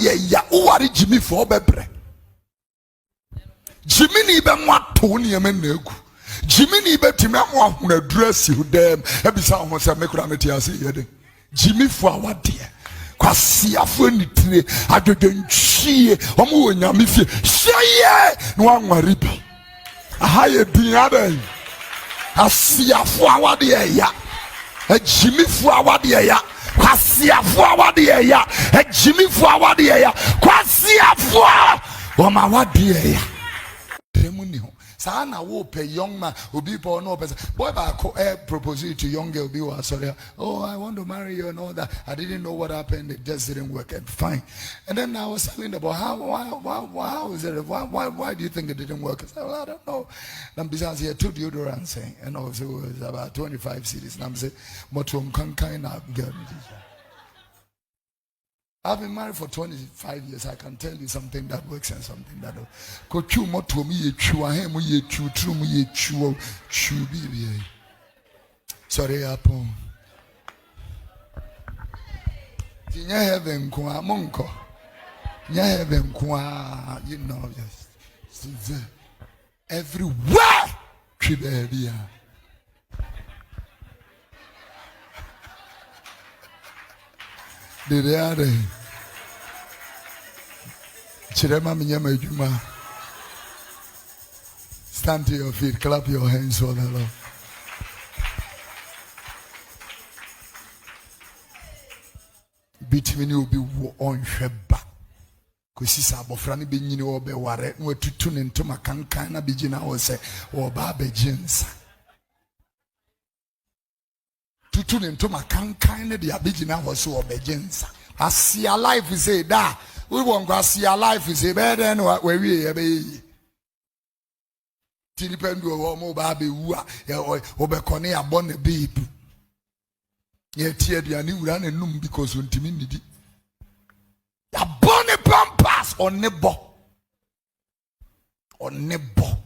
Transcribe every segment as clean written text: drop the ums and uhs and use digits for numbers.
de ya uwari Jimmy for bebre. Jimmy ni be mwa toni eme negu. Jimmy ni be time mwa huna dress you dem. Ebisa ho se mekura meti ase yede. Jimmy for awade. Kwa siafo nitire adodonchie omo wonyame fie. Hye no anware bi. Ahaye din adan. Asiafo awade ya. Jimmy for awade ya. Kwasiafo awade ya. Jimmy for awade ya. Kwasiafo o ma awade ya. Remuni ho. Sa na wo pe young man obi po no person boy ba ko propose to young girl be was sorry, oh I want to marry you and all that. I didn't know what happened, it just didn't work, and fine. And then I was telling about how is it, why do you think it didn't work? I said, well, I don't know. And besides here two deodorants saying, and also it was about 25 cities, and I'm saying motum kan kind of girl. I've been married for 25 years. I can tell you something that works and something that don't. Kochu moto mi ye chu ahem ye chu true mi ye chu chu bibi. Sorry apon. Tinya heaven kwa monko. Nya heaven kwa, you know, just everywhere. Tribebia. Did they Chirema minyama juma. Stand to your feet, clap your hands for the Lord. Between you be on Sheba. Kusisa bofrani be nyini obe ware no tutu ne ntoma kankan na bigina wo se wo ba be jinsa. Tutu ne ntoma kankan ne dia bigina wo se wo be jinsa. As your life is a da. We won't go see your life is a better than what we be. Tilipendu or mobile be or becone a bonnet babe. Yet, you new run and noom because of timidity. A bonnet pampas or nebo or nebo.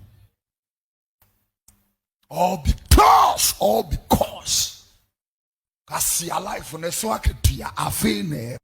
All because. I see a life on a socket to your affair.